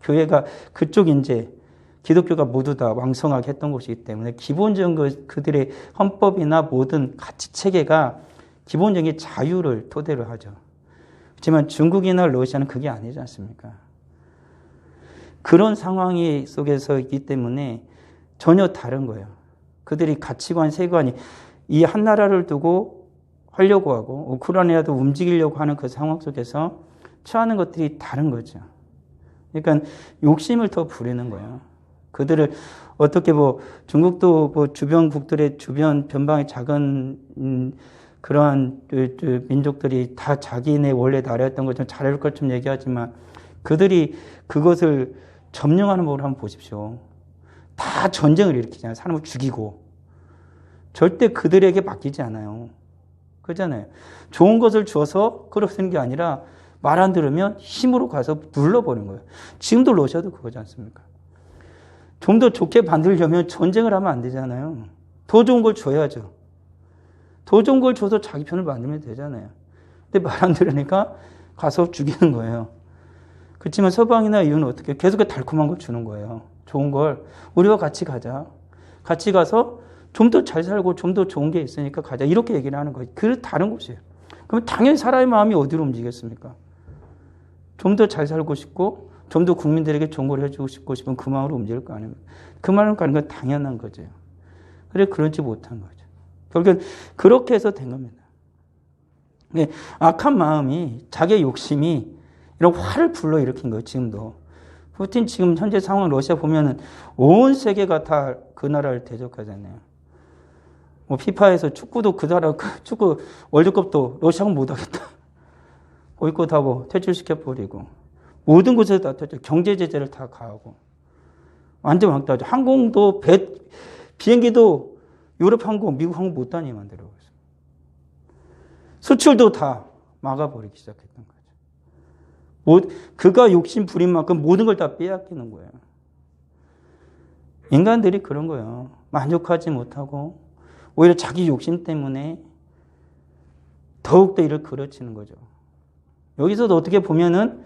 교회가 그쪽 이제 기독교가 모두 다 왕성하게 했던 곳이기 때문에 기본적인 그들의 헌법이나 모든 가치 체계가 기본적인 자유를 토대로 하죠. 그렇지만 중국이나 러시아는 그게 아니지 않습니까? 그런 상황이 속에서 있기 때문에 전혀 다른 거예요. 그들이 가치관, 세계관이 이 한 나라를 두고 하려고 하고 우크라이나도 움직이려고 하는 그 상황 속에서 처하는 것들이 다른 거죠. 그러니까 욕심을 더 부리는 거예요. 그들을 어떻게 중국도 주변국들의 주변 변방의 작은 그러한 민족들이 다 자기네 원래 나라였던 것처럼 잘할 것처럼 얘기하지만 그들이 그것을 점령하는 법을 한번 보십시오. 다 전쟁을 일으키잖아요. 사람을 죽이고. 절대 그들에게 맡기지 않아요. 그렇잖아요. 좋은 것을 줘서 그러는 게 아니라 말 안 들으면 힘으로 가서 눌러버린 거예요. 지금도 러시아도 그거지 않습니까? 좀 더 좋게 만들려면 전쟁을 하면 안 되잖아요. 더 좋은 걸 줘야죠. 더 좋은 걸 줘서 자기 편을 만들면 되잖아요. 근데 말 안 들으니까 가서 죽이는 거예요. 그렇지만 서방이나 EU는 어떻게 계속 달콤한 걸 주는 거예요. 좋은 걸 우리와 같이 가자. 같이 가서 좀 더 잘 살고 좀 더 좋은 게 있으니까 가자. 이렇게 얘기를 하는 거예요. 그 다른 곳이에요. 그럼 당연히 사람의 마음이 어디로 움직였습니까? 좀 더 잘 살고 싶고 좀 더 국민들에게 좋은 걸 해주고 싶은 그 마음으로 움직일 거 아닙니까? 그 마음으로 가는 건 당연한 거죠. 그래 그러지 못한 거죠. 결국은 그렇게 해서 된 겁니다. 악한 마음이 자기의 욕심이 이런 화를 불러일으킨 거예요. 지금도. 푸틴 지금 현재 상황 러시아 보면은 온 세계가 다 그 나라를 대적하잖아요. 피파에서 축구도 그 나라 축구 월드컵도 러시아가 못하겠다. 보이콧 하고 퇴출시켜버리고 모든 곳에서 다 퇴출, 경제 제재를 다 가하고 완전 왕따죠. 항공도 비행기도 유럽 항공, 미국 항공 못 다니게 만들어버렸어요. 수출도 다 막아버리기 시작했던 거죠. 그가 욕심 부린 만큼 모든 걸 다 빼앗기는 거예요. 인간들이 그런 거예요. 만족하지 못하고 오히려 자기 욕심 때문에 더욱더 이를 그르치는 거죠. 여기서도 어떻게 보면은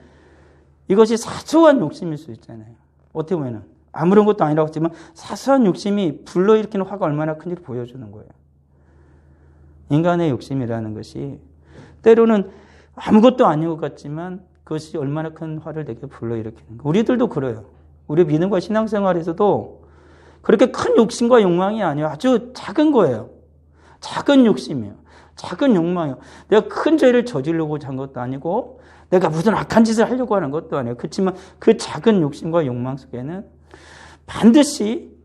이것이 사소한 욕심일 수 있잖아요. 어떻게 보면은 아무런 것도 아니라고 했지만 사소한 욕심이 불러일으키는 화가 얼마나 큰지를 보여주는 거예요. 인간의 욕심이라는 것이 때로는 아무것도 아닌 것 같지만 그것이 얼마나 큰 화를 내게 불러일으키는 거예요. 우리들도 그래요. 우리 믿음과 신앙생활에서도 그렇게 큰 욕심과 욕망이 아니에요. 아주 작은 거예요. 작은 욕심이에요. 작은 욕망이에요. 내가 큰 죄를 저지르고자 한 것도 아니고 내가 무슨 악한 짓을 하려고 하는 것도 아니에요. 그렇지만 그 작은 욕심과 욕망 속에는 반드시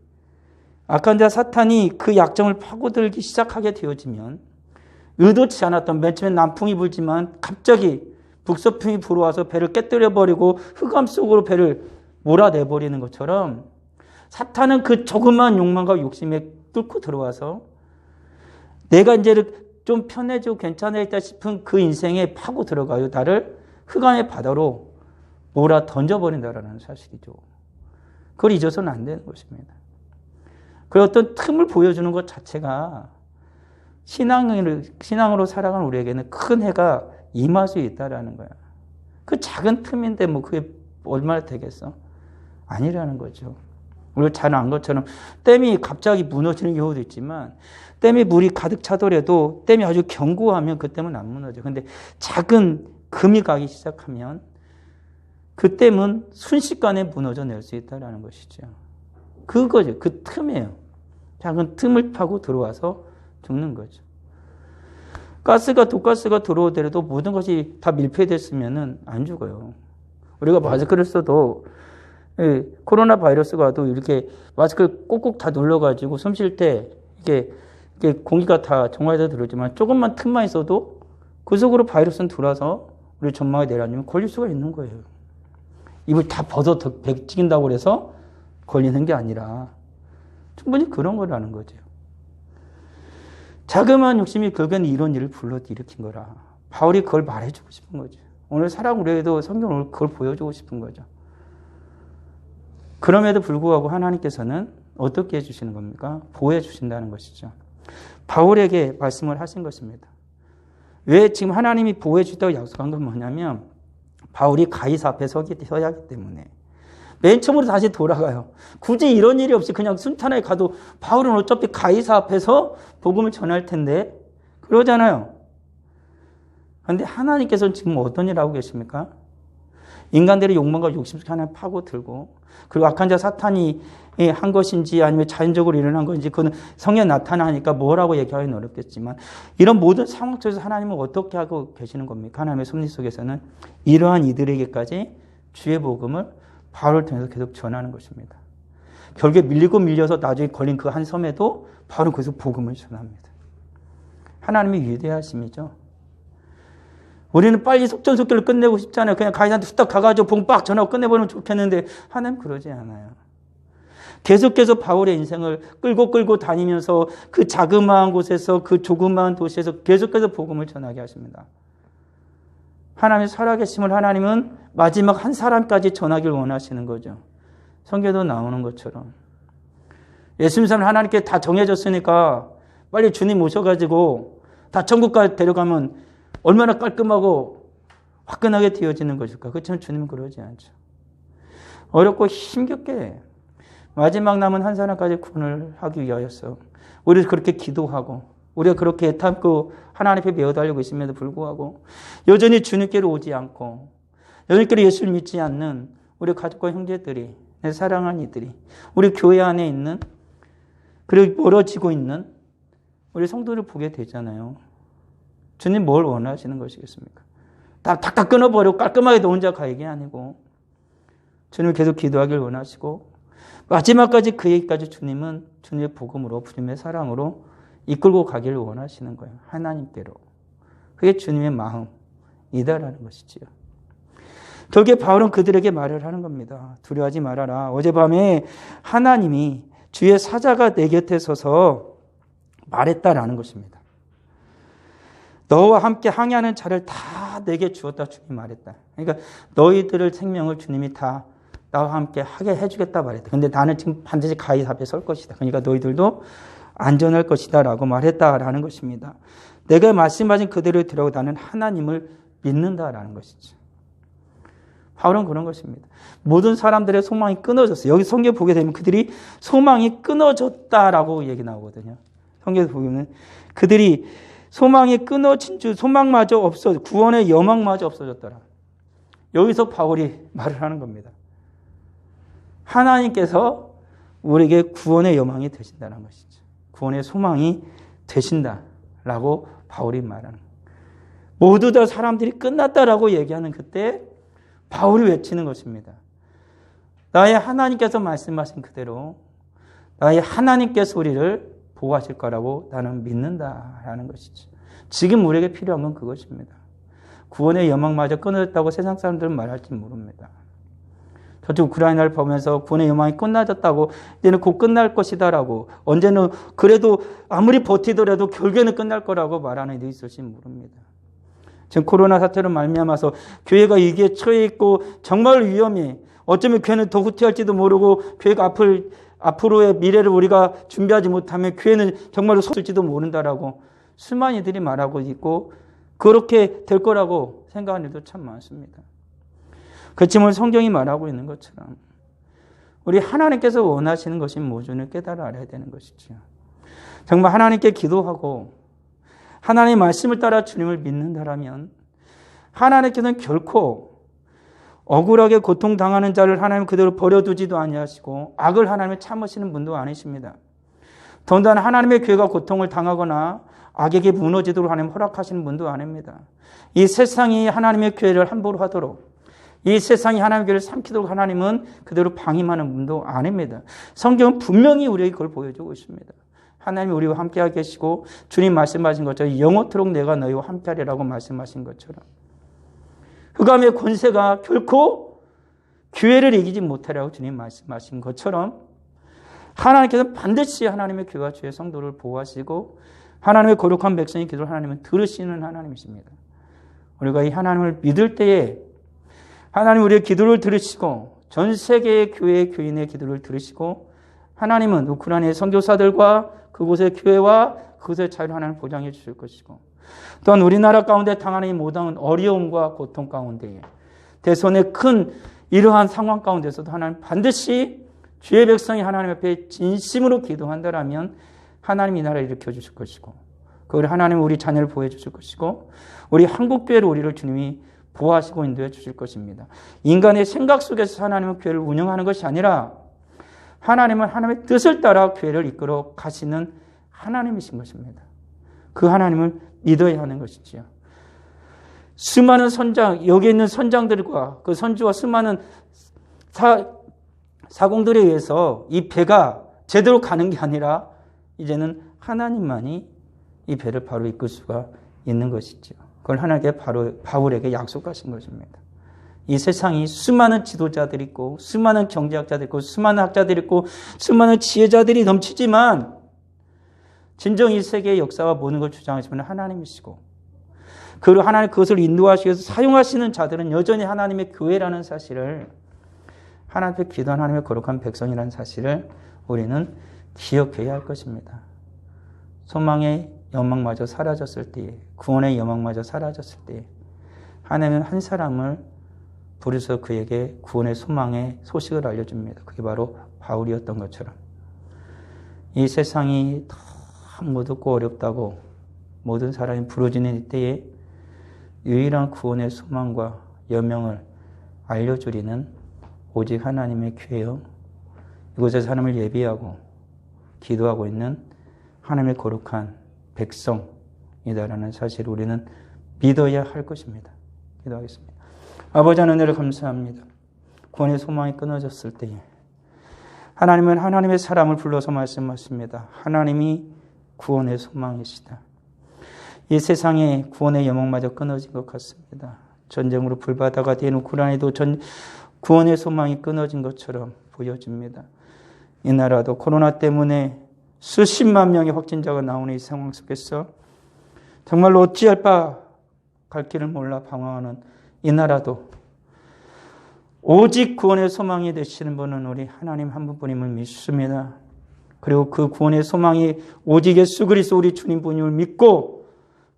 악한 자 사탄이 그 약점을 파고들기 시작하게 되어지면 의도치 않았던 맨 처음에 남풍이 불지만 갑자기 북서풍이 불어와서 배를 깨뜨려버리고 흑암 속으로 배를 몰아내버리는 것처럼 사탄은 그 조그만 욕망과 욕심에 뚫고 들어와서 내가 이제 좀 편해지고 괜찮아졌다 싶은 그 인생에 파고 들어가요. 나를 흑암의 바다로 몰아 던져버린다라는 사실이죠. 그걸 잊어서는 안 되는 것입니다. 그 어떤 틈을 보여주는 것 자체가 신앙으로 살아가는 우리에게는 큰 해가 임할 수 있다라는 거야. 그 작은 틈인데 뭐 그게 얼마나 되겠어? 아니라는 거죠. 우리가 잘 안 것처럼 댐이 갑자기 무너지는 경우도 있지만 댐에 물이 가득 차더라도 댐이 아주 견고하면 그 댐은 안 무너져. 근데 작은 금이 가기 시작하면 그 댐은 순식간에 무너져 낼 수 있다는 것이죠. 그거죠. 그 틈이에요. 작은 틈을 파고 들어와서 죽는 거죠. 독가스가 들어오더라도 모든 것이 다 밀폐됐으면 안 죽어요. 우리가 마스크를 써도 코로나 바이러스가 와도 이렇게 마스크를 꼭꼭 다 눌러가지고 숨 쉴 때 이게 공기가 다 정화해서 들어오지만 조금만 틈만 있어도 그 속으로 바이러스는 들어와서 우리 전망에 내려앉으면 걸릴 수가 있는 거예요. 입을 다 벗어 베끼긴다고 해서 걸리는 게 아니라 충분히 그런 거라는 거죠. 자그마한 욕심이 결국엔 이런 일을 불러일으킨 거라. 바울이 그걸 말해주고 싶은 거죠. 오늘 살아가는 우리에도 성경을 그걸 보여주고 싶은 거죠. 그럼에도 불구하고 하나님께서는 어떻게 해주시는 겁니까? 보호해 주신다는 것이죠. 바울에게 말씀을 하신 것입니다. 왜 지금 하나님이 보호해 주다고 약속한 건 뭐냐면 바울이 가이사 앞에 서야 하기 때문에 맨 처음으로 다시 돌아가요. 굳이 이런 일이 없이 그냥 순탄하게 가도 바울은 어차피 가이사 앞에서 복음을 전할 텐데 그러잖아요. 그런데 하나님께서는 지금 어떤 일을 하고 계십니까? 인간들의 욕망과 욕심 속에 하나 파고들고 그리고 악한 자 사탄이 한 것인지 아니면 자연적으로 일어난 건지 그건 성경에 나타나니까 뭐라고 얘기하기는 어렵겠지만 이런 모든 상황 속에서 하나님은 어떻게 하고 계시는 겁니까? 하나님의 섭리 속에서는 이러한 이들에게까지 주의 복음을 바울을 통해서 계속 전하는 것입니다. 결국에 밀려서 나중에 걸린 그 한 섬에도 바울은 거기서 복음을 전합니다. 하나님의 위대하심이죠. 우리는 빨리 속전속결로 끝내고 싶잖아요. 그냥 가이사한테 후딱 가가지고 봉빡 전하고 끝내버리면 좋겠는데 하나님 그러지 않아요. 계속해서 바울의 인생을 끌고 다니면서 그 자그마한 곳에서 그 조그마한 도시에서 계속해서 복음을 전하게 하십니다. 하나님의 살아계심을 하나님은 마지막 한 사람까지 전하기를 원하시는 거죠. 성경에도 나오는 것처럼. 예수 믿는 사람 하나님께 다 정해졌으니까 빨리 주님 모셔가지고 다 천국까지 데려가면 얼마나 깔끔하고 화끈하게 되어지는 것일까? 그렇지만 주님은 그러지 않죠. 어렵고 힘겹게 마지막 남은 한 사람까지 구원을 하기 위하여서 우리도 그렇게 기도하고 우리가 그렇게 애탐고 하나님 앞에 매어달리고 있음에도 불구하고 여전히 주님께로 오지 않고 여전히 예수를 믿지 않는 우리 가족과 형제들이 내 사랑하는 이들이 우리 교회 안에 있는 그리고 멀어지고 있는 우리 성도를 보게 되잖아요. 주님 뭘 원하시는 것이겠습니까? 다 탁탁 끊어버리고 깔끔하게 너 혼자 가는 게 아니고 주님을 계속 기도하길 원하시고 마지막까지 그 얘기까지 주님은 주님의 복음으로 주님의 사랑으로 이끌고 가기를 원하시는 거예요. 하나님께로. 그게 주님의 마음이다라는 것이지요. 결국에 바울은 그들에게 말을 하는 겁니다. 두려워하지 말아라. 어젯밤에 하나님이 주의 사자가 내 곁에 서서 말했다라는 것입니다. 너와 함께 항해하는 자를 다 내게 주었다 주님이 말했다. 그러니까 너희들의 생명을 주님이 다 나와 함께 하게 해주겠다 말했다. 근데 나는 지금 반드시 가이사 앞에 설 것이다. 그러니까 너희들도 안전할 것이다 라고 말했다라는 것입니다. 내가 말씀하신 그대로 되라고 나는 하나님을 믿는다라는 것이죠. 바울은 그런 것입니다. 모든 사람들의 소망이 끊어졌어요. 여기 성경 보게 되면 그들이 소망이 끊어졌다라고 얘기 나오거든요. 성경에서 보면 그들이 소망이 끊어진 줄 소망마저 없어져 구원의 여망마저 없어졌더라. 여기서 바울이 말을 하는 겁니다. 하나님께서 우리에게 구원의 여망이 되신다는 것이죠. 구원의 소망이 되신다라고 바울이 말하는 거예요. 모두 다 사람들이 끝났다라고 얘기하는 그때 바울이 외치는 것입니다. 나의 하나님께서 말씀하신 그대로 나의 하나님께서 우리를 보호하실 거라고 나는 믿는다라는 것이죠. 지금 우리에게 필요한 건 그것입니다. 구원의 여망마저 끊어졌다고 세상 사람들은 말할지 모릅니다. 저도 우크라이나를 보면서 구원의 여망이 끝나졌다고 이제는 곧 끝날 것이다라고 언제는 그래도 아무리 버티더라도 결국에는 끝날 거라고 말하는 이들이 있을지 모릅니다. 지금 코로나 사태로 말미암아서 교회가 위기에 처해 있고 정말 위험해. 어쩌면 교회는 더 후퇴할지도 모르고 교회가 앞으로의 미래를 우리가 준비하지 못하면 교회는 정말로 섰을지도 모른다라고 수많은 이들이 말하고 있고 그렇게 될 거라고 생각하는 일도 참 많습니다. 그렇지만 성경이 말하고 있는 것처럼 우리 하나님께서 원하시는 것이 무엇인지 깨달아 알아야 되는 것이죠. 정말 하나님께 기도하고 하나님의 말씀을 따라 주님을 믿는다라면 하나님께서는 결코 억울하게 고통당하는 자를 하나님 그대로 버려두지도 아니하시고 악을 하나님을 참으시는 분도 아니십니다. 더군다나 하나님의 교회가 고통을 당하거나 악에게 무너지도록 하나님 허락하시는 분도 아닙니다. 이 세상이 하나님의 교회를 함부로 하도록 이 세상이 하나님의 교회를 삼키도록 하나님은 그대로 방임하는 분도 아닙니다. 성경은 분명히 우리에게 그걸 보여주고 있습니다. 하나님이 우리와 함께하게 계시고 주님 말씀하신 것처럼 영원토록 내가 너희와 함께하리라고 말씀하신 것처럼 흑암의 권세가 결코 교회를 이기지 못하리라고 주님 말씀하신 것처럼 하나님께서는 반드시 하나님의 교회와 주의 성도를 보호하시고 하나님의 거룩한 백성의 기도를 하나님은 들으시는 하나님이십니다. 우리가 이 하나님을 믿을 때에 하나님 우리의 기도를 들으시고 전 세계의 교회의 교인의 기도를 들으시고 하나님은 우크라이나의 선교사들과 그곳의 교회와 그곳의 자유를 하나님 보장해 주실 것이고 또한 우리나라 가운데 당하는 이 모든 어려움과 고통 가운데에 대선의 큰 이러한 상황 가운데서도 하나님 반드시 주의 백성이 하나님 앞에 진심으로 기도한다라면 하나님 이 나라를 일으켜 주실 것이고 그걸 하나님 우리 자녀를 보호해 주실 것이고 우리 한국교회를 우리를 주님이 보호하시고 인도해 주실 것입니다. 인간의 생각 속에서 하나님은 교회를 운영하는 것이 아니라 하나님은 하나님의 뜻을 따라 교회를 이끌어 가시는 하나님이신 것입니다. 그 하나님을 믿어야 하는 것이지요. 수많은 선장, 여기 있는 선장들과 그 선주와 수많은 사공들에 의해서 이 배가 제대로 가는 게 아니라 이제는 하나님만이 이 배를 바로 이끌 수가 있는 것이죠. 그걸 하나님께 바로 바울에게 약속하신 것입니다. 이 세상이 수많은 지도자들이 있고 수많은 경제학자들이 있고 수많은 학자들이 있고 수많은 지혜자들이 넘치지만 진정 이 세계의 역사와 모든 걸 주장하시는 하나님이시고 그리고 하나님 그것을 인도하시기 위해서 사용하시는 자들은 여전히 하나님의 교회라는 사실을 하나님 앞에 기도한 하나님의 거룩한 백성이라는 사실을 우리는 기억해야 할 것입니다. 소망의 여망마저 사라졌을 때에 구원의 여망마저 사라졌을 때에 하나님은 한 사람을 부르셔서 그에게 구원의 소망의 소식을 알려줍니다. 그게 바로 바울이었던 것처럼 이 세상이 너무 어둡고 어렵다고 모든 사람이 부르짖는 이때에 유일한 구원의 소망과 여명을 알려주리는 오직 하나님의 교회요 이곳에서 하나님을 예비하고 기도하고 있는 하나님의 거룩한 백성이다라는 사실을 우리는 믿어야 할 것입니다. 기도하겠습니다. 아버지 하나님을 감사합니다. 구원의 소망이 끊어졌을 때에 하나님은 하나님의 사람을 불러서 말씀하십니다. 하나님이 구원의 소망이시다. 이 세상에 구원의 여망마저 끊어진 것 같습니다. 전쟁으로 불바다가 된 우크라이나도 구원의 소망이 끊어진 것처럼 보여집니다. 이 나라도 코로나 때문에 수십만 명의 확진자가 나오는 이 상황 속에서 정말로 어찌할 바 갈 길을 몰라 방황하는 이 나라도 오직 구원의 소망이 되시는 분은 우리 하나님 한 분뿐임을 믿습니다. 그리고 그 구원의 소망이 오직 예수 그리스도 우리 주님 분임을 믿고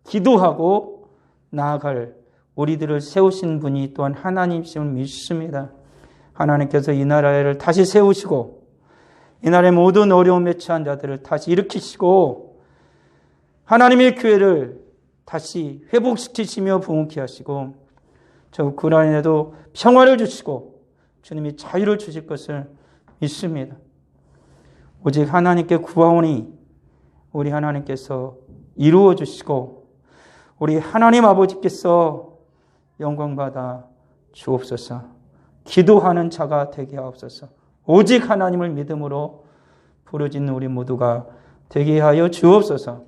기도하고 나아갈 우리들을 세우신 분이 또한 하나님이심을 믿습니다. 하나님께서 이 나라를 다시 세우시고 이 나라의 모든 어려움에 처한 자들을 다시 일으키시고 하나님의 교회를 다시 회복시키시며 부흥케 하시고 저 우크라이나에도 평화를 주시고 주님이 자유를 주실 것을 믿습니다. 오직 하나님께 구하오니 우리 하나님께서 이루어 주시고 우리 하나님 아버지께서 영광받아 주옵소서. 기도하는 자가 되게 하옵소서. 오직 하나님을 믿음으로 부르짖는 우리 모두가 되게 하여 주옵소서.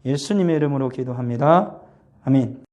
예수님의 이름으로 기도합니다. 아멘.